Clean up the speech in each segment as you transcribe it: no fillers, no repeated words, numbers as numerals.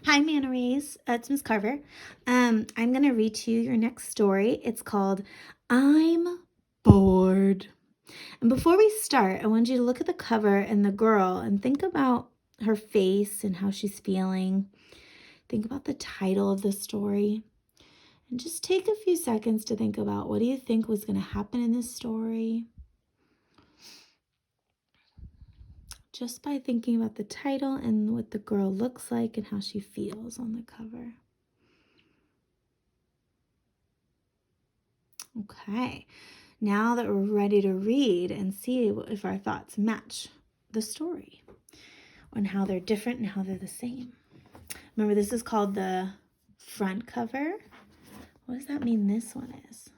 Hi, Manta Rays. It's Miss Carver. I'm going to read to you your next story. It's called I'm Bored. And before we start, I want you to look at the cover and the girl and think about her face and how she's feeling. Think about the title of the story. And just take a few seconds to think about what do you think was going to happen in this story. Just by thinking about the title and what the girl looks like and how she feels on the cover. Okay, now that we're ready to read and see if our thoughts match the story and how they're different and how they're the same. Remember, this is called the front cover. What does that mean this one is?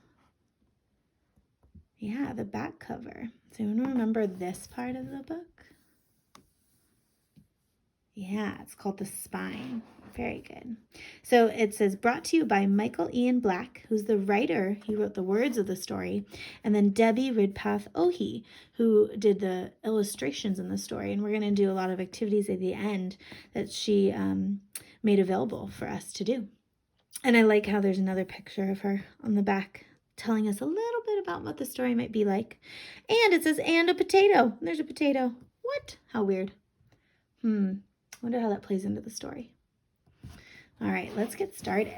Yeah, the back cover. So you want to remember this part of the book? Yeah, it's called the spine. Very good. So it says, brought to you by Michael Black, who's the writer. He wrote the words of the story. And then Debbie Ohi, who did the illustrations in the story. And we're going to do a lot of activities at the end that she made available for us to do. And I like how there's another picture of her on the back telling us a little bit about what the story might be like. And it says, and a potato. There's a potato. What? How weird. Wonder how that plays into the story. All right, let's get started.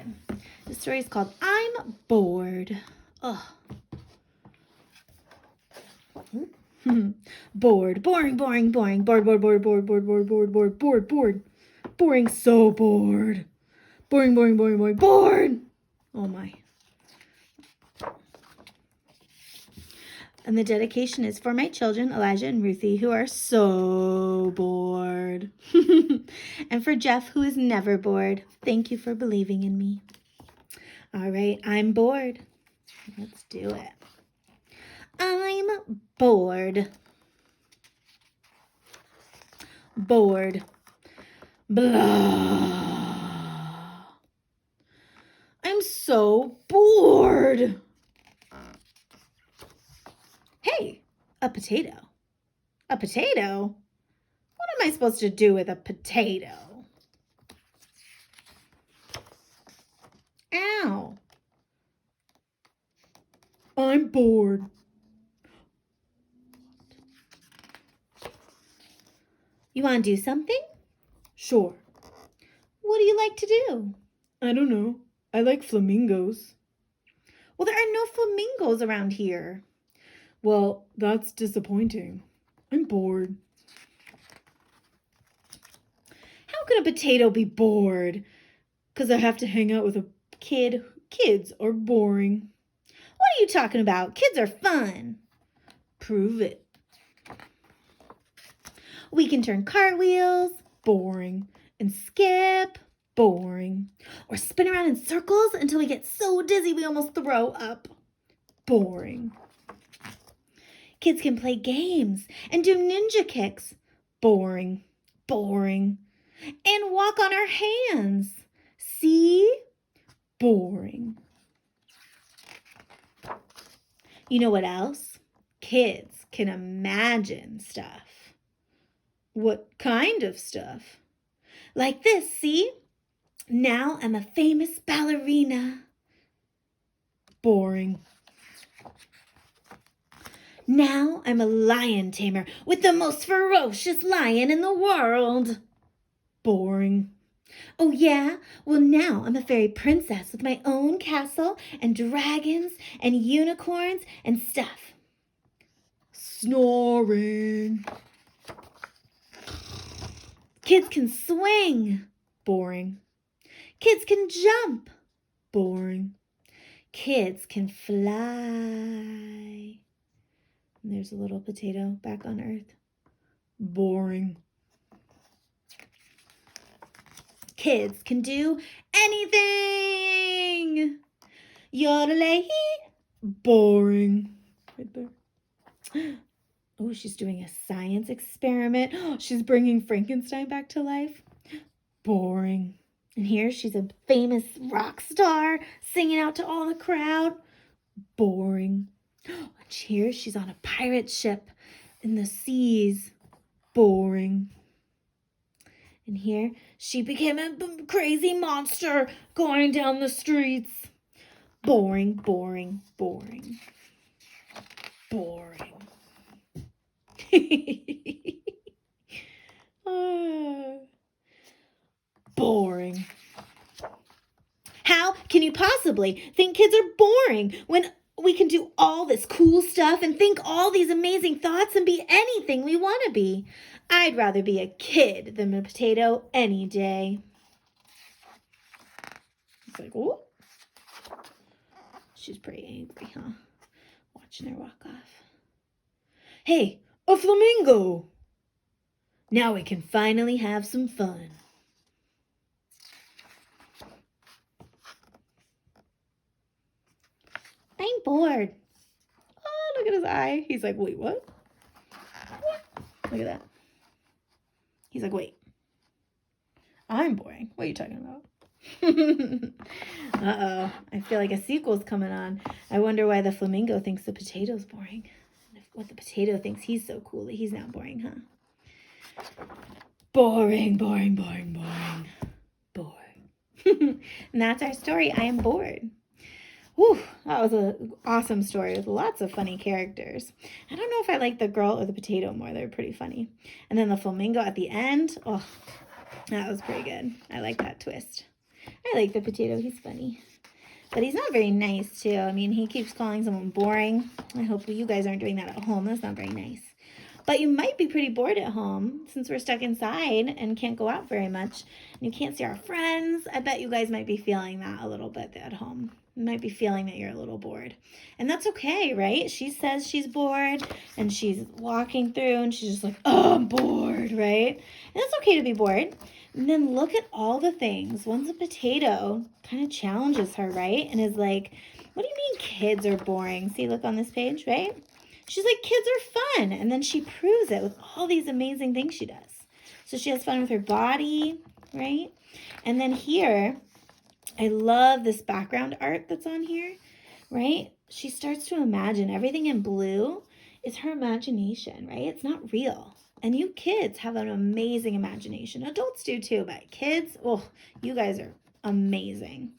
The story is called I'm Bored. Ugh. Bored. Boring, boring, boring. Bored, bored, bored, bored, bored, bored, bored, bored, bored, bored. Boring, so bored. Boring, boring, boring, boring, bored. Oh my. And the dedication is for my children, Elijah and Ruthie, who are so bored. And for Jeff, who is never bored. Thank you for believing in me. All right, I'm bored. Let's do it. I'm bored. Bored. Blah. I'm so bored. Hey, a potato. A potato? What am I supposed to do with a potato? Ow. I'm bored. You want to do something? Sure. What do you like to do? I don't know. I like flamingos. Well, there are no flamingos around here. Well, that's disappointing. I'm bored. How can a potato be bored? Because I have to hang out with a kid. Kids are boring. What are you talking about? Kids are fun. Prove it. We can turn cartwheels. Boring. And skip. Boring. Or spin around in circles until we get so dizzy we almost throw up. Boring. Kids can play games and do ninja kicks. Boring. Boring. And walk on our hands. See? Boring. You know what else? Kids can imagine stuff. What kind of stuff? Like this, see? Now I'm a famous ballerina. Boring. Now I'm a lion tamer with the most ferocious lion in the world. Boring. Oh yeah? Well, now I'm a fairy princess with my own castle and dragons and unicorns and stuff. Snoring. Kids can swing. Boring. Kids can jump. Boring. Kids can fly. And there's a little potato back on Earth. Boring. Kids can do anything. Yodelay. Boring. Right there. Oh, she's doing a science experiment. Oh, she's bringing Frankenstein back to life. Boring. And here she's a famous rock star singing out to all the crowd. Boring. And here she's on a pirate ship in the seas. Boring. And here She became a crazy monster going down the streets. Boring, boring, boring. Boring. Boring. How can you possibly think kids are boring when we can do all this cool stuff and think all these amazing thoughts and be anything we want to be? I'd rather be a kid than a potato any day. It's like, oh, she's pretty angry, huh? Watching her walk off. Hey, a flamingo! Now we can finally have some fun. I'm bored. Oh, look at his eye. He's like, wait, what? Look at that. He's like, wait. I'm boring. What are you talking about? Uh-oh. I feel like a sequel's coming on. I wonder why the flamingo thinks the potato's boring. And what the potato thinks he's so cool that he's not boring, huh? Boring, boring, boring, boring. Boring. And that's our story. I am bored. Whew, that was an awesome story with lots of funny characters. I don't know if I like the girl or the potato more. They're pretty funny. And then the flamingo at the end. Oh, that was pretty good. I like that twist. I like the potato. He's funny. But he's not very nice, too. I mean, he keeps calling someone boring. I hope you guys aren't doing that at home. That's not very nice. But you might be pretty bored at home since we're stuck inside and can't go out very much. And you can't see our friends. I bet you guys might be feeling that a little bit at home. You might be feeling that you're a little bored. And that's okay, right? She says she's bored and she's walking through and she's just like, oh, I'm bored, right? And it's okay to be bored. And then look at all the things. One's a potato kind of challenges her, right? And is like, what do you mean kids are boring? See, look on this page, right? She's like, kids are fun. And then she proves it with all these amazing things she does. So she has fun with her body, right? And then here, I love this background art that's on here, right? She starts to imagine everything in blue is her imagination, right? It's not real. And you kids have an amazing imagination. Adults do too, but kids, oh, you guys are amazing.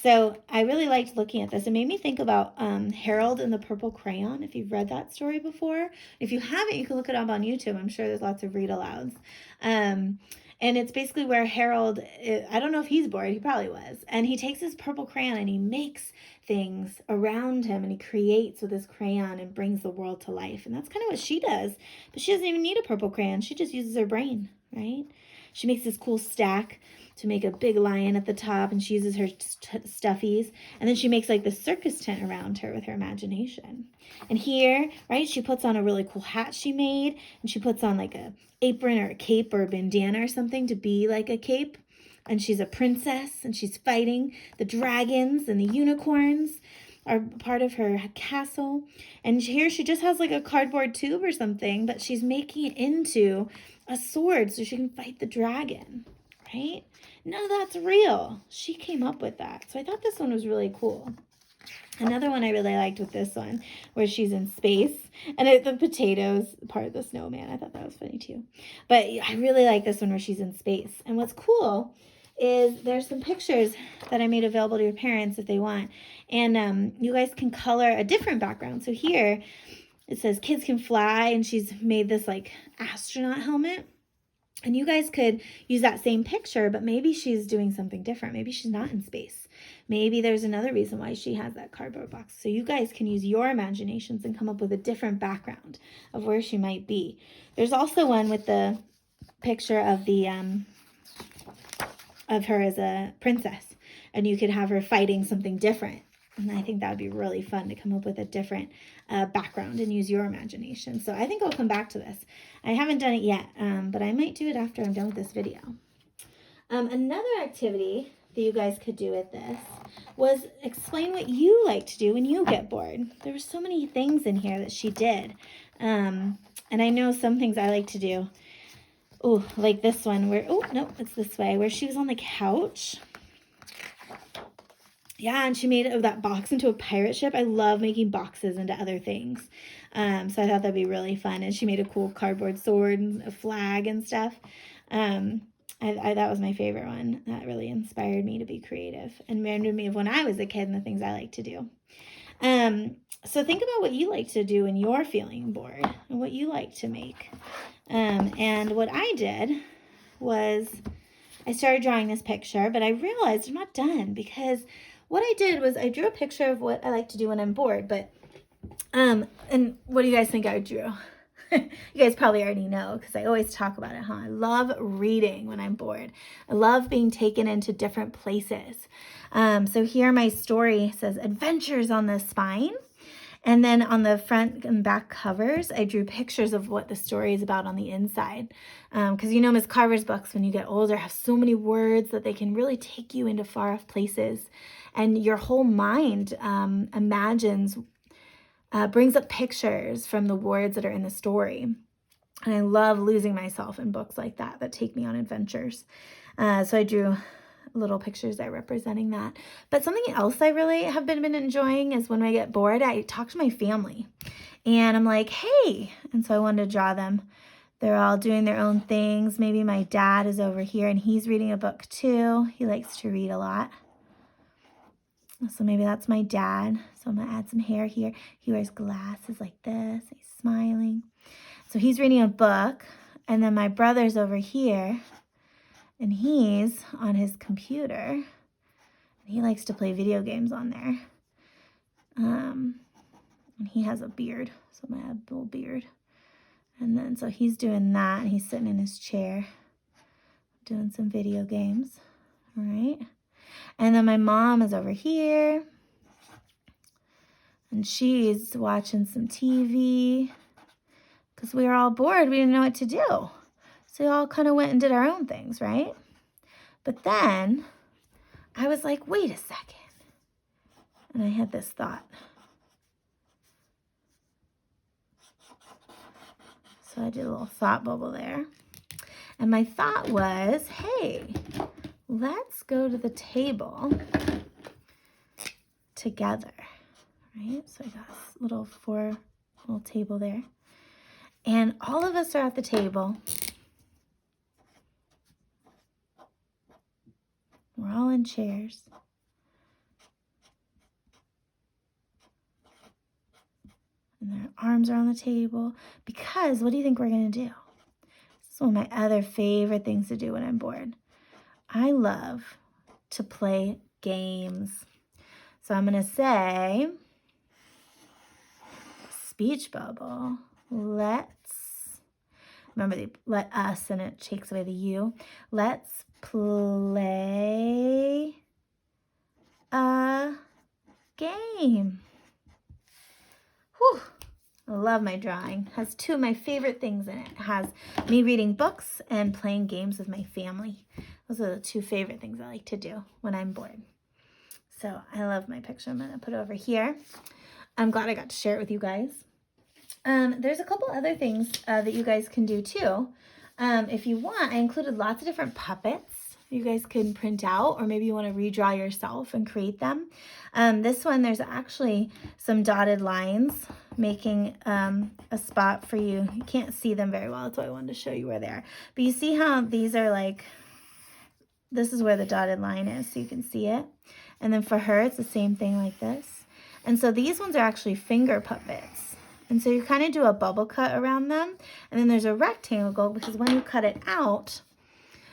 So I really liked looking at this. It made me think about Harold and the Purple Crayon, if you've read that story before. If you haven't, you can look it up on YouTube. I'm sure there's lots of read-alouds. And it's basically where Harold, I don't know if he's bored, he probably was. And he takes his purple crayon and he makes things around him and he creates with his crayon and brings the world to life. And that's kind of what she does. But she doesn't even need a purple crayon. She just uses her brain, right? She makes this cool stack to make a big lion at the top, and she uses her stuffies. And then she makes like the circus tent around her with her imagination. And here, right, she puts on a really cool hat she made, and she puts on like a apron or a cape or a bandana or something to be like a cape. And she's a princess, and she's fighting the dragons, and the unicorns are part of her castle. And here she just has like a cardboard tube or something, but she's making it into a sword so she can fight the dragon, right? None of that's real. She came up with that. So I thought this one was really cool. Another one I really liked with this one, where she's in space, and the potatoes part of the snowman. I thought that was funny too. But I really like this one where she's in space. And what's cool is there's some pictures that I made available to your parents if they want. And you guys can color a different background. So here it says kids can fly, and she's made this like astronaut helmet. And you guys could use that same picture, but maybe she's doing something different. Maybe she's not in space. Maybe there's another reason why she has that cardboard box. So you guys can use your imaginations and come up with a different background of where she might be. There's also one with the picture of the of her as a princess, and you could have her fighting something different. And I think that would be really fun to come up with a different background and use your imagination. So I think I'll come back to this. I haven't done it yet, but I might do it after I'm done with this video. Another activity that you guys could do with this was explain what you like to do when you get bored. There were so many things in here that she did. And I know some things I like to do. Oh, like this one where, oh, no, it's this way, where she was on the couch. Yeah, and she made that box into a pirate ship. I love making boxes into other things. So I thought that'd be really fun. And she made a cool cardboard sword and a flag and stuff. That was my favorite one. That really inspired me to be creative and reminded me of when I was a kid and the things I like to do. So think about what you like to do when you're feeling bored and what you like to make. And what I did was I started drawing this picture, but I realized I'm not done because what I did was I drew a picture of what I like to do when I'm bored. But and what do you guys think I drew? You guys probably already know because I always talk about it, huh? I love reading when I'm bored. I love being taken into different places. So here my story says Adventures on the Spine. And then on the front and back covers, I drew pictures of what the story is about on the inside. Because you know Miss Carver's books, when you get older, have so many words that they can really take you into far off places. And your whole mind imagines, brings up pictures from the words that are in the story. And I love losing myself in books like that take me on adventures. So I drew little pictures there representing that. But something else I really have been enjoying is when I get bored, I talk to my family. And I'm like, hey. And so I wanted to draw them. They're all doing their own things. Maybe my dad is over here and he's reading a book too. He likes to read a lot. So maybe that's my dad. So I'm going to add some hair here. He wears glasses like this. He's smiling. So he's reading a book. And then my brother's over here. And he's on his computer. He likes to play video games on there. And he has a beard. So I'm going to add a little beard. And then so he's doing that. And he's sitting in his chair doing some video games. All right. And then my mom is over here. And she's watching some TV. Because we were all bored. We didn't know what to do. So we all kind of went and did our own things, right? But then I was like, wait a second. And I had this thought. So I did a little thought bubble there. And my thought was, hey, let's go to the table together, right? So I got a little table there. And all of us are at the table. We're all in chairs. And their arms are on the table. Because what do you think we're going to do? This is one of my other favorite things to do when I'm bored. I love to play games. So I'm going to say, speech bubble, remember they let us and it takes away the you. Let's play a game. Whew. I love my drawing. It has two of my favorite things in it. It has me reading books and playing games with my family. Those are the two favorite things I like to do when I'm bored. So I love my picture. I'm going to put it over here. I'm glad I got to share it with you guys. There's a couple other things that you guys can do too. If you want, I included lots of different puppets you guys can print out, or maybe you want to redraw yourself and create them. This one, there's actually some dotted lines making a spot for you. You can't see them very well. That's why I wanted to show you where they are. But you see how these are like, this is where the dotted line is, so you can see it. And then for her, it's the same thing like this. And so these ones are actually finger puppets. And so you kind of do a bubble cut around them. And then there's a rectangle because when you cut it out,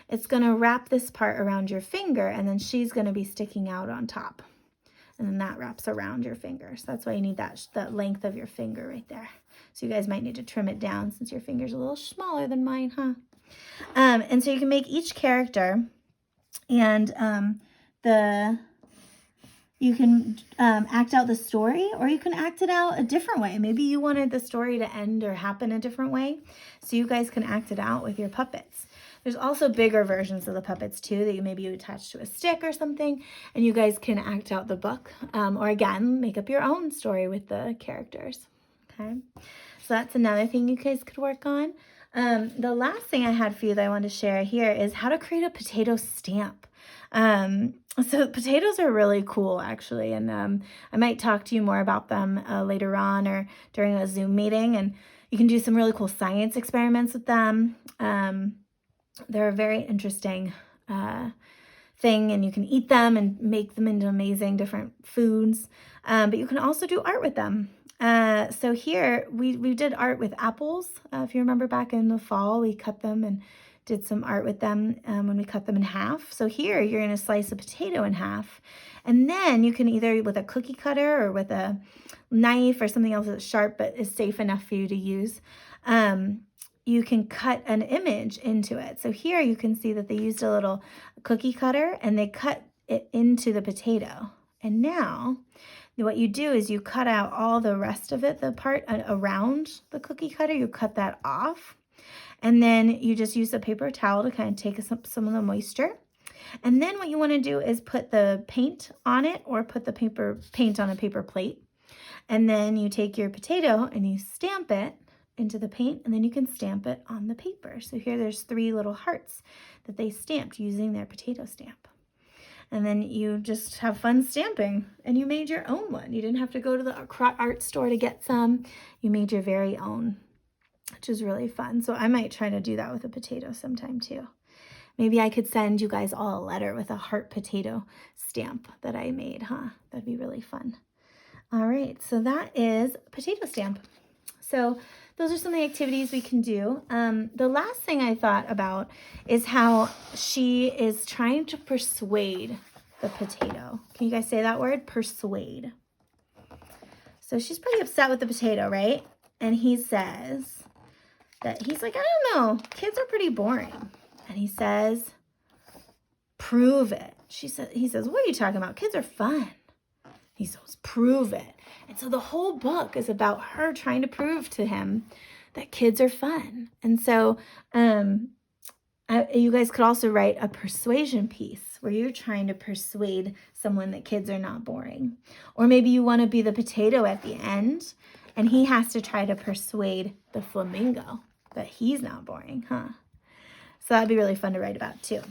it's going to wrap this part around your finger, and then she's going to be sticking out on top. And then that wraps around your finger. So that's why you need that length of your finger right there. So you guys might need to trim it down since your finger's a little smaller than mine, huh? And so you can make each character, and you can act out the story, or you can act it out a different way. Maybe you wanted the story to end or happen a different way, so you guys can act it out with your puppets. There's also bigger versions of the puppets too that you attach to a stick or something, and you guys can act out the book, or again, make up your own story with the characters. Okay, so that's another thing you guys could work on. The last thing I had for you that I wanted to share here is how to create a potato stamp. So potatoes are really cool, actually, and I might talk to you more about them later on or during a Zoom meeting, and you can do some really cool science experiments with them. They're a very interesting thing, and you can eat them and make them into amazing different foods, but you can also do art with them. So here we did art with apples. If you remember back in the fall, we cut them and did some art with them when we cut them in half. So here you're going to slice a potato in half, and then you can either with a cookie cutter or with a knife or something else that's sharp but is safe enough for you to use, you can cut an image into it. So here you can see that they used a little cookie cutter and they cut it into the potato. And now what you do is you cut out all the rest of it, the part around the cookie cutter, you cut that off. And then you just use a paper towel to kind of take some of the moisture. And then what you want to do is put the paint on it, or put the paint on a paper plate. And then you take your potato and you stamp it into the paint, and then you can stamp it on the paper. So here there's 3 little hearts that they stamped using their potato stamp. And then you just have fun stamping, and you made your own one. You didn't have to go to the art store to get some. You made your very own, which is really fun. So I might try to do that with a potato sometime too. Maybe I could send you guys all a letter with a heart potato stamp that I made, huh? That'd be really fun. All right, so that is potato stamp. So those are some of the activities we can do. The last thing I thought about is how she is trying to persuade the potato. Can you guys say that word? Persuade. So she's pretty upset with the potato, right? And he says that he's like, I don't know, kids are pretty boring. And he says, prove it. He says, what are you talking about? Kids are fun. He says, prove it. And so the whole book is about her trying to prove to him that kids are fun. And so you guys could also write a persuasion piece where you're trying to persuade someone that kids are not boring. Or maybe you want to be the potato at the end, and he has to try to persuade the flamingo that he's not boring, huh? So that'd be really fun to write about too.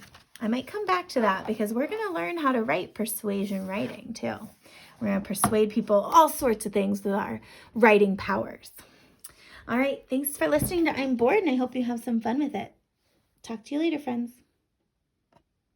I might come back to that because we're going to learn how to write persuasion writing too. We're going to persuade people all sorts of things with our writing powers. All right, thanks for listening to I'm Bored, and I hope you have some fun with it. Talk to you later, friends.